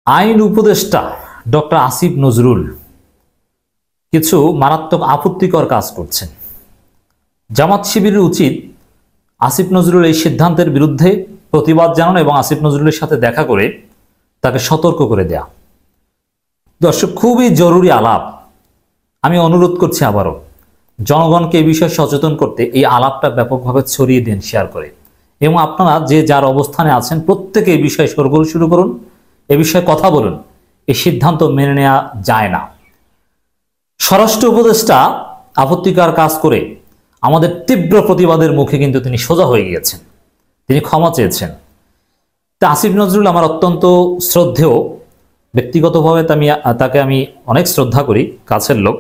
আইন উপদেষ্টা ডক্টর আসিফ নজরুল কিছু মারাত্মক আপত্তিকর কাজ করছেন। জামাত শিবিরের উচিত আসিফ নজরুল এই সিদ্ধান্তের বিরুদ্ধে প্রতিবাদ জানানো এবং আসিফ নজরুলের সাথে দেখা করে তাকে সতর্ক করে দেয়া। দর্শক, খুবই জরুরি আলাপ। আমি অনুরোধ করছি আবারও জনগণকে এই বিষয়ে সচেতন করতে এই আলাপটা ব্যাপকভাবে ছড়িয়ে দেন, শেয়ার করে, এবং আপনারা যে যার অবস্থানে আছেন প্রত্যেকে এই বিষয়ে শোরগোল শুরু করুন, এ বিষয়ে কথা বলুন। এই সিদ্ধান্ত মেনে নেওয়া যায় না। স্বরাষ্ট্র উপদেষ্টা আপত্তিকর কাজ করে আমাদের তীব্র প্রতিবাদের মুখে কিন্তু তিনি সোজা হয়ে গিয়েছেন, তিনি ক্ষমা চেয়েছেন। তা আসিফ নজরুল আমার অত্যন্ত শ্রদ্ধেয়, ব্যক্তিগতভাবে তাকে আমি অনেক শ্রদ্ধা করি, কাছের লোক।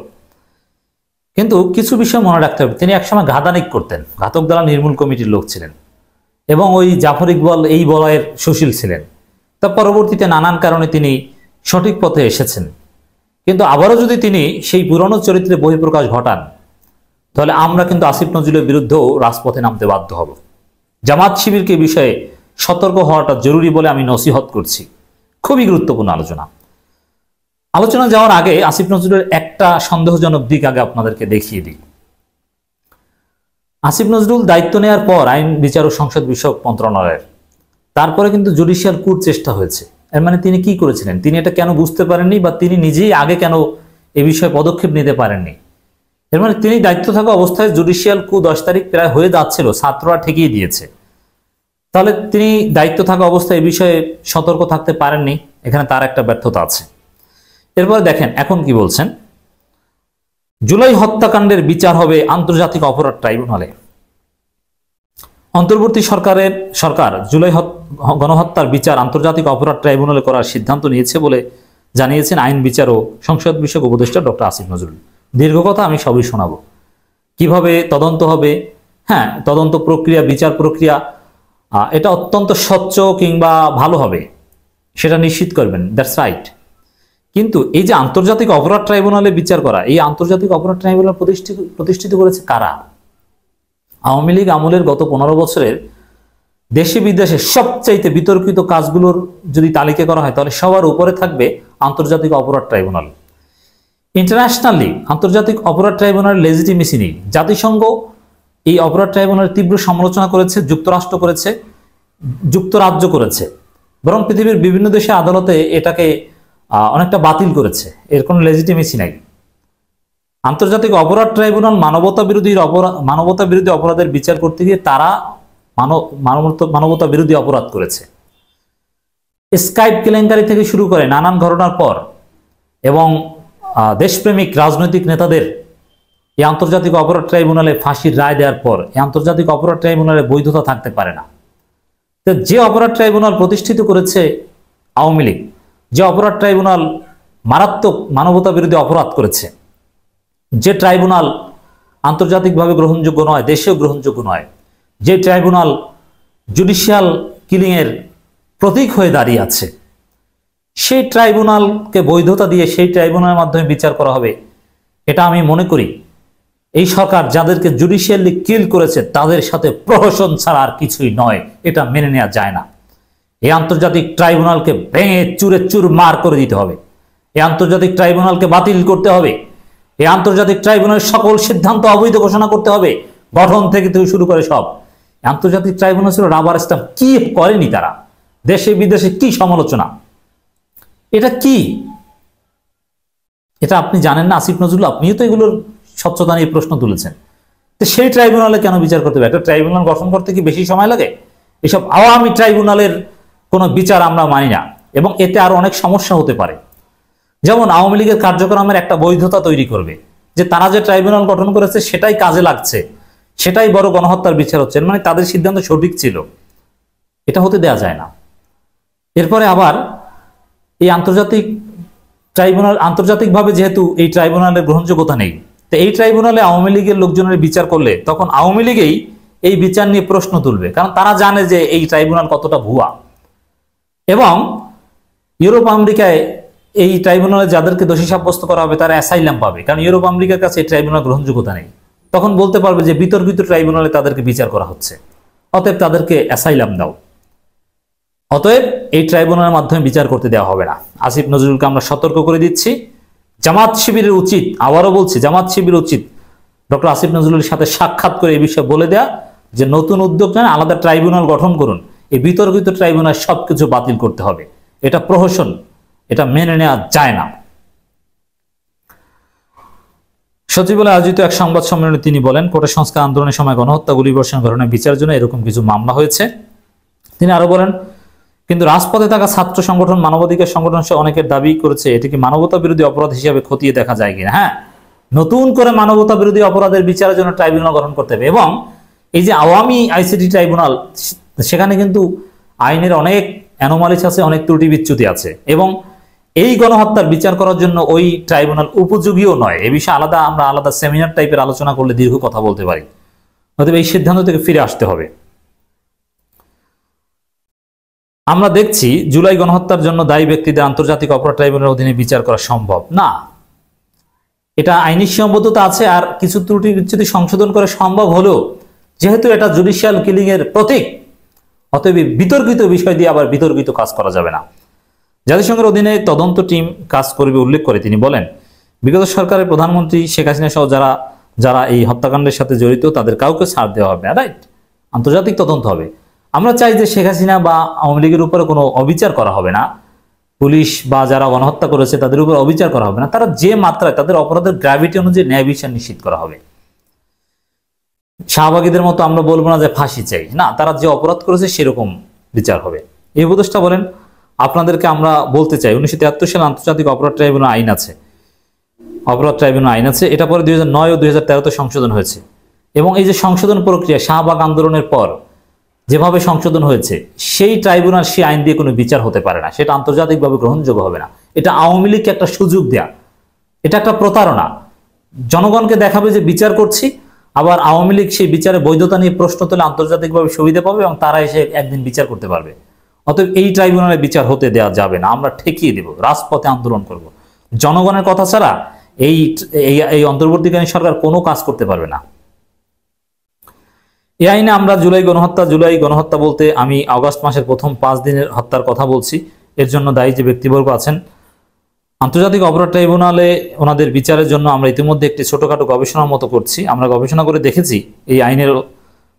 কিন্তু কিছু বিষয় মনে রাখতে হবে, তিনি একসময় ঘাদানিক করতেন, ঘাতক দ্বারা নির্মূল কমিটির লোক ছিলেন এবং ওই জাফর ইকবাল এই বলয়ের সুশীল ছিলেন। তা পরবর্তীতে নানান কারণে তিনি সঠিক পথে এসেছেন। কিন্তু আবারও যদি তিনি সেই পুরনো চরিত্রে বহিঃপ্রকাশ ঘটান, তাহলে আমরা কিন্তু আসিফ নজরুলের বিরুদ্ধেও রাজপথে নামতে বাধ্য হব। জামাত শিবিরকে বিষয়ে সতর্ক হওয়াটা জরুরি বলে আমি নসিহত করছি। খুবই গুরুত্বপূর্ণ আলোচনা যাওয়ার আগে আসিফ নজরুলের একটা সন্দেহজনক দিক আগে আপনাদেরকে দেখিয়ে দিই। আসিফ নজরুল দায়িত্ব নেওয়ার পর আইন বিচার ও সংসদ বিষয়ক মন্ত্রণালয়ের, তারপরে কিন্তু জুডিশিয়াল কুর চেষ্টা হয়েছে। এর মানে তিনি কি করেছিলেন, তিনি এটা কেন বুঝতে পারেননি, বা তিনি নিজেই আগে কেন এ বিষয়ে পদক্ষেপ নিতে পারেননি। এর মানে তিনি দায়িত্ব থাকা অবস্থায় জুডিশিয়াল কু 10 তারিখ প্রায় হয়ে যাচ্ছিল, ছাত্ররা ঠেকিয়ে দিয়েছে। তাহলে তিনি দায়িত্ব থাকা অবস্থায় এ বিষয়ে সতর্ক থাকতে পারেননি, এখানে তার একটা ব্যর্থতা আছে। এরপরে দেখেন এখন কি বলছেন। জুলাই হত্যাকাণ্ডের বিচার হবে আন্তর্জাতিক অপরাধ ট্রাইব্যুনালে। অন্তর্বর্তী সরকার জুলাই গণহত্যার বিচার আন্তর্জাতিক অপরাধ ট্রাইব্যুনালে করার সিদ্ধান্ত নিয়েছে বলে জানিয়েছেন আইন বিচার ও সংসদ বিষয়ক উপদেষ্টা ডক্টর আসিফ নজরুল। দীর্ঘ কথা, আমি সবই শোনাবো। কিভাবে তদন্ত হবে, হ্যাঁ, তদন্ত প্রক্রিয়া, বিচার প্রক্রিয়া এটা অত্যন্ত স্বচ্ছ কিংবা ভালো হবে সেটা নিশ্চিত করবেন, দ্যাটস রাইট। কিন্তু এই যে আন্তর্জাতিক অপরাধ ট্রাইব্যুনালে বিচার করা, এই আন্তর্জাতিক অপরাধ ট্রাইব্যুনাল প্রতিষ্ঠিত করেছে কারা? আওয়ামী লীগ আমলের গত 15 বছরের দেশে বিদেশে সবচাইতে বিতর্কিত কাজগুলোর যদি তালিকা করা হয়, তাহলে সবার উপরে থাকবে আন্তর্জাতিক অপরাধ ট্রাইব্যুনাল। ইন্টারন্যাশনালি আন্তর্জাতিক অপরাধ ট্রাইব্যুনাল লেজিটিমেসি নেই। জাতিসংঘ এই অপরাধ ট্রাইব্যুনালের তীব্র সমালোচনা করেছে, যুক্তরাষ্ট্র করেছে, যুক্তরাজ্য করেছে, বরং পৃথিবীর বিভিন্ন দেশে আদালতে এটাকে অনেকটা বাতিল করেছে। এর কোনো লেজিটিমেসি নাই। আন্তর্জাতিক অপরাধ ট্রাইব্যুনাল মানবতা বিরোধী অপরাধের বিচার করতে গিয়ে তারা মানবতা বিরোধী অপরাধ করেছে। স্কাইপ কেলেঙ্কারি থেকে শুরু করে নানান ঘটনার পর এবং দেশপ্রেমিক রাজনৈতিক নেতাদের এই আন্তর্জাতিক অপরাধ ট্রাইব্যুনালে ফাঁসির রায় দেওয়ার পর এই আন্তর্জাতিক অপরাধ ট্রাইব্যুনালের বৈধতা থাকতে পারে না। তো যে অপরাধ ট্রাইব্যুনাল প্রতিষ্ঠিত করেছে আওয়ামী লীগ, যে অপরাধ ট্রাইব্যুনাল মারাত্মক মানবতা বিরোধী অপরাধ করেছে, যে ট্রাইব্যুনাল আন্তর্জাতিকভাবে গ্রহণযোগ্য নয়, দেশেও গ্রহণযোগ্য নয়, যে ট্রাইব্যুনাল জুডিশিয়াল কিলিংয়ের প্রতীক হয়ে দাঁড়িয়ে আছে, সেই ট্রাইব্যুনালকে বৈধতা দিয়ে সেই ট্রাইব্যুনালের মাধ্যমে বিচার করা হবে, এটা আমি মনে করি এই সরকার যাদেরকে জুডিশিয়ালি কিল করেছে তাদের সাথে প্রহসন ছাড়া আর কিছুই নয়। এটা মেনে নেওয়া যায় না। এই আন্তর্জাতিক ট্রাইব্যুনালকে ভেঙে চুরে চুরমার করে দিতে হবে। এই আন্তর্জাতিক ট্রাইব্যুনালকে বাতিল করতে হবে। এই আন্তর্জাতিক ট্রাইব্যুনালের সকল সিদ্ধান্ত অবৈধ ঘোষণা করতে হবে, গঠন থেকে শুরু করে সব। আন্তর্জাতিক ট্রাইব্যুনাল ছিল রাবার স্ট্যাম্প। কি করেনি তারা? দেশে বিদেশে কি সমালোচনা, এটা কি? এটা আপনি জানেন না আসিফ নজরুল? আপনিও তো এগুলোর স্বচ্ছতা নিয়ে প্রশ্ন তুলেছেন। তো সেই ট্রাইব্যুনালে কেন বিচার করতে হবে? একটা ট্রাইব্যুনাল গঠন করতে কি বেশি সময় লাগে? এসব আওয়ামী ট্রাইব্যুনালের কোনো বিচার আমরা মানি না, এবং এতে আরো অনেক সমস্যা হতে পারে। যেমন আওয়ামী লীগের কার্যক্রমের একটা বৈধতা তৈরি করবে যে তারা যে ট্রাইব্যুনাল গঠন করেছে সেটাই কাজে লাগছে, সেটাই বড় গণহত্যার বিচার হচ্ছে, মানে তাদের সিদ্ধান্ত সঠিক ছিল। এটা হতে দেয়া যায় না। এরপরে আবার এই আন্তর্জাতিক ট্রাইব্যুনাল, আন্তর্জাতিকভাবে যেহেতু এই ট্রাইব্যুনালের গ্রহণযোগ্যতা নেই, তো এই ট্রাইব্যুনালে আওয়ামী লীগের লোকজনের বিচার করলে তখন আওয়ামী লীগেই এই বিচার নিয়ে প্রশ্ন তুলবে, কারণ তারা জানে যে এই ট্রাইব্যুনাল কতটা ভুয়া। এবং ইউরোপ আমেরিকায় এই ট্রাইব্যুনালে যাদেরকে দোষী সাব্যস্ত করা হবে তারা অ্যাসাইলাম পাবে, কারণ ইউরোপ আমেরিকার কাছে এই ট্রাইব্যুনাল গ্রহণযোগ্যতা নেই। তখন বলতে পারবে যে বিতর্কিত ট্রাইব্যুনালে তাদেরকে বিচার করা হচ্ছে, অতএব তাদেরকে অ্যাসাইলাম দাও। অতএব এই ট্রাইব্যুনালের মাধ্যমে বিচার করতে দেওয়া হবে না। আসিফ নজরুলকে আমরা সতর্ক করে দিচ্ছি। জামাত শিবিরের উচিত, আবারও বলছি, জামাত শিবির উচিত ডক্টর আসিফ নজরুলের সাথে সাক্ষাৎ করে এই বিষয়ে বলে দেয়া যে নতুন উদ্যোগ নেন, আলাদা ট্রাইব্যুনাল গঠন করুন, এই বিতর্কিত ট্রাইব্যুনাল সবকিছু বাতিল করতে হবে। এটা প্রহসন, এটা মেনে নেওয়া যায় না। সচিবালয়ে আয়োজিত এক সংবাদ সম্মেলনে তিনি বলেন, কোটা সংস্কার আন্দোলনের সময় গণহত্যা, গুলিবর্ষণ ঘটনায় বিচারের জন্য এরকম কিছু মামলা হয়েছে। তিনি আরো বলেন, কিন্তু রাজপথে থাকা ছাত্র সংগঠন, মানবাধিকার সংগঠন সহ অনেকের দাবি করেছে এটিকে মানবতা বিরোধী অপরাধ হিসেবে খতিয়ে দেখা যায় কিনা। হ্যাঁ, নতুন করে মানবতা বিরোধী অপরাধের বিচারের জন্য ট্রাইব্যুনাল গঠন করতে হবে। এবং এই যে আওয়ামী আইসিটি ট্রাইব্যুনাল, সেখানে কিন্তু আইনের অনেক অ্যানোমালিস আছে, অনেক ত্রুটি বিচ্যুতি আছে, এবং এই গণহত্যার বিচার করার জন্য ওই ট্রাইব্যুনাল উপযোগীও নয়। এ বিষয়ে আমরা আলাদা সেমিনার টাইপের আলোচনা করলে দীর্ঘ কথা বলতে পারি। অতএব এই সিদ্ধান্ত থেকে ফিরে আসতে হবে। আমরা দেখছি জুলাই গণহত্যার জন্য দায়ী ব্যক্তিদের আন্তর্জাতিক অপরাধ ট্রাইব্যুনালের অধীনে বিচার করা সম্ভব না। এটা আইনি সীমাবদ্ধতা আছে, আর কিছু ত্রুটি বিচ্যুতি সংশোধন করে সম্ভব হলেও যেহেতু এটা জুডিশিয়াল কিলিং এর প্রতীক, অতএব বিতর্কিত বিষয় দিয়ে আবার বিতর্কিত কাজ করা যাবে না। জাতিসংঘের অধীনে তদন্ত টিম কাজ করবে উল্লেখ করে তিনি বলেন, বিগত সরকারের প্রধানমন্ত্রী শেখ হাসিনা সহ যারা এই হত্যাকাণ্ডের সাথে জড়িত তাদের কাউকে ছাড় দেওয়া হবে না। রাইট, আন্তর্জাতিক তদন্ত হবে। আমরা চাই যে শেখ হাসিনা বা আওয়ামী লীগের উপরে কোনো অবিচার করা হবে না, পুলিশ বা যারা গণহত্যা করেছে তাদের উপর অবিচার করা হবে না। তারা যে মাত্রায়, তাদের অপরাধের গ্র্যাভিটি অনুযায়ী ন্যায় বিচার নিশ্চিত করা হবে। শাহবাগীদের মতো আমরা বলবো না যে ফাঁসি চাই, না, তারা যে অপরাধ করেছে সেরকম বিচার হবে। এই উপদেষ্টা বলেন, আপনাদেরকে আমরা বলতে চাই 1973 সালে আন্তর্জাতিক অপরাধ ট্রাইব্যুনাল আইন আছে, এটা পরে 2009 ও 2013-তে সংশোধন হয়েছে। এবং এই যে সংশোধন প্রক্রিয়া, শাহবাগ আন্দোলনের পর যেভাবে সংশোধন হয়েছে, সেই ট্রাইব্যুনাল সেই আইন দিয়ে কোনো বিচার হতে পারে না, সেটা আন্তর্জাতিকভাবে গ্রহণযোগ্য হবে না। এটা আওয়ামী লীগকে একটা সুযোগ দেয়া, এটা একটা প্রতারণা। জনগণকে দেখাবে যে বিচার করছি, আবার আওয়ামী লীগ সেই বিচারের বৈধতা নিয়ে প্রশ্ন তুলে আন্তর্জাতিকভাবে সুবিধা পাবে এবং তারা এসে একদিন বিচার করতে পারবে। অতএব এই ট্রাইব্যুনালে বিচার হতে দেওয়া যাবে না। আমরা ঠেকিয়ে দেব, রাজপথে আন্দোলন করব। জনগণের কথা ছাড়া এই অন্তর্বর্তীকালীন সরকার কোনো কাজ করতে পারবে না। এই আইনে আমরা জুলাই গণহত্যা বলতে আমি আগস্ট মাসের প্রথম 5 দিনের হত্যার কথা বলছি। এর জন্য দায়ী যে ব্যক্তিবর্গ আছেন, আন্তর্জাতিক অপরাধ ট্রাইব্যুনালে ওনাদের বিচারের জন্য আমরা ইতিমধ্যে একটি ছোটখাটো গবেষণার মতো করছি। আমরা গবেষণা করে দেখেছি এই আইনের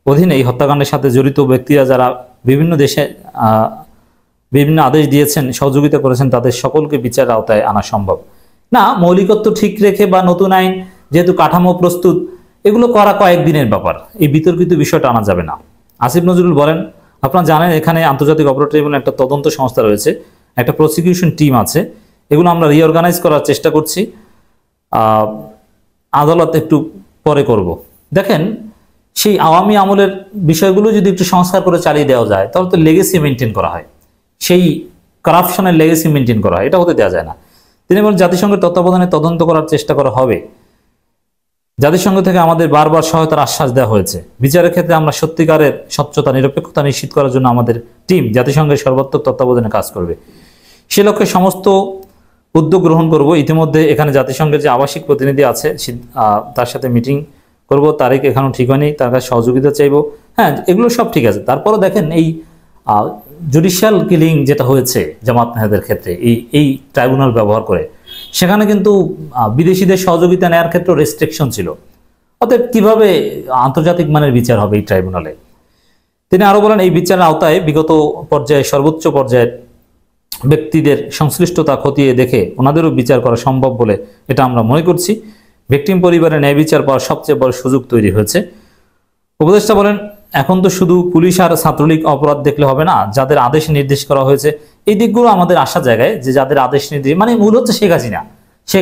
অধীনে এই হত্যাকাণ্ডের সাথে জড়িত ব্যক্তিরা যারা বিভিন্ন দেশে বিভিন্ন আদেশ দিয়েছেন, সহযোগিতা করেছেন, তাদের সকলকে বিচারের আওতায় আনা সম্ভব না। মৌলিকত্ব ঠিক রেখে বা নতুন আইন যেহেতু কাঠামো প্রস্তুত, এগুলো করা কয়েকদিনের ব্যাপার, এই বিতর্কিত বিষয়টা আনা যাবে না। আসিফ নজরুল বলেন, আপনারা জানেন এখানে আন্তর্জাতিক অপরাধ ট্রাইব্যুনাল একটা তদন্ত সংস্থা রয়েছে, একটা প্রসিকিউশন টিম আছে, এগুলো আমরা রিঅর্গানাইজ করার চেষ্টা করছি। আদালত একটু পরে করব। দেখেন, সেই আওয়ামী আমলের বিষয়গুলো যদি একটু সংস্কার করে চালিয়ে দেওয়া যায়, তাহলে তো লেগেসি মেনটেন করা হয়, সেই কারাপশনের লেগেসি মেনটেন করা হয়, এটা হতে দেওয়া যায় না। তিনি বলেন, জাতিসংঘের তত্ত্বাবধানে তদন্ত করার চেষ্টা করা হবে। জাতিসংঘ থেকে আমাদের বারবার সহায়তার আশ্বাস দেওয়া হয়েছে। বিচারের ক্ষেত্রে আমরা সত্যিকারের স্বচ্ছতা, নিরপেক্ষতা নিশ্চিত করার জন্য আমাদের টিম জাতিসংঘের সর্বাত্মক তত্ত্বাবধানে কাজ করবে। সে লক্ষ্যে সমস্ত উদ্যোগ গ্রহণ করব। ইতিমধ্যে এখানে জাতিসংঘের যে আবাসিক প্রতিনিধি আছে তার সাথে মিটিং করব, তারিখ এখনো ঠিক হয়নি, তার কাছে সহযোগিতা চাইব। হ্যাঁ, এগুলো সব ঠিক আছে। তারপরও দেখেন, এই জুডিশিয়াল কিলিং যেটা হয়েছে জামাত নেতাদের ক্ষেত্রে এই ট্রাইব্যুনাল ব্যবহার করে, সেখানে কিন্তু বিদেশিদের সহযোগিতা নেওয়ার ক্ষেত্রে রেস্ট্রিকশন ছিল। অতএব কিভাবে আন্তর্জাতিক মানের বিচার হবে এই ট্রাইব্যুনালে? তিনি আরো বলেন, এই বিচারের আওতায় বিগত পর্যায়ে সর্বোচ্চ পর্যায়ের ব্যক্তিদের সংশ্লিষ্টতা খতিয়ে দেখে ওনাদেরও বিচার করা সম্ভব বলে এটা আমরা মনে করছি। ভিকটিম পরিবারের ন্যায় বিচার পাওয়ার সবচেয়ে বড় সুযোগ তৈরি হয়েছে। উপদেষ্টা বলেন, এখন তো শুধু পুলিশ আর ছাত্রলীগ অপরাধ দেখলে হবে না, যাদের আদেশ নির্দেশ করা হয়েছে এই দিকগুলো আমাদের আশা জায়গায়, যে যাদের আদেশ নির্দেশ, মানে মূল হচ্ছে শেখ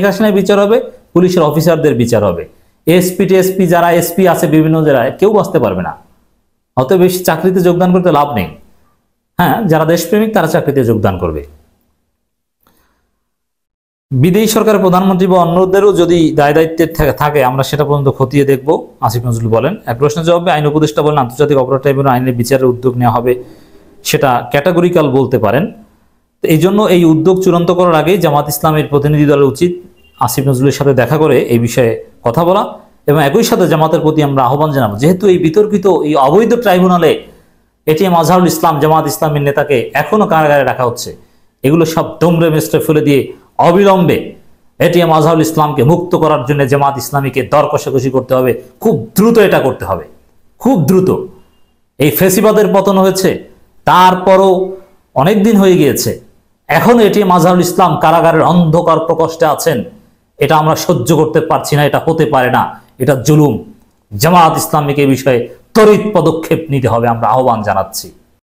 হাসিনার বিচার হবে, পুলিশের অফিসারদের বিচার হবে। এসপি টিএসপি যারা এসপি আছে বিভিন্ন জেলায়, কেউ বাঁচতে পারবে না। অত বেশি চাকরিতে যোগদান করতে লাভ নেই। হ্যাঁ, যারা দেশপ্রেমিক তারা চাকরিতে যোগদান করবে। বিদেশি সরকারের প্রধানমন্ত্রী বা অন্যদেরও যদি দায় দায়িত্বের থাকে, আমরা সেটা পর্যন্ত খতিয়ে দেখব, আসিফ নজরুল বলেন। এক প্রশ্নের জবাবে আইন উপদেষ্টা বলেন, আন্তর্জাতিক অপরাধ ট্রাইব্যুনাল আইনের বিচারের উদ্যোগ নেওয়া হবে, সেটা ক্যাটাগরিক্যাল বলতে পারেন। এই জন্য এই উদ্যোগ চূড়ান্ত করার আগেই জামাত ইসলামের প্রতিনিধি দলের উচিত আসিফ নজরুলের সাথে দেখা করে এই বিষয়ে কথা বলা, এবং একই সাথে জামাতের প্রতি আমরা আহ্বান জানাবো, যেহেতু এই বিতর্কিত এই অবৈধ ট্রাইব্যুনালে এটিএম আজহারুল ইসলাম জামাত ইসলামের নেতাকে এখনো কারাগারে রাখা হচ্ছে। এগুলো সব দমড়ে মেস্টে ফেলে দিয়ে অবিলম্বে এটিএম আজহারুল ইসলামকে মুক্ত করার জন্য জামাত ইসলামীকে দর কষাকষি করতে হবে, খুব দ্রুত এটা করতে হবে, খুব দ্রুত। এই ফেসিবাদের পতন হয়েছে, তারপরও অনেক দিন হয়ে গিয়েছে, এখন এটিএম আজহারুল ইসলাম কারাগারের অন্ধকার প্রকোষ্ঠে আছেন। এটা আমরা সহ্য করতে পারছি না, এটা হতে পারে না, এটা জুলুম। জামাত ইসলামীকে এই বিষয়ে ত্বরিত পদক্ষেপ নিতে হবে, আমরা আহ্বান জানাচ্ছি।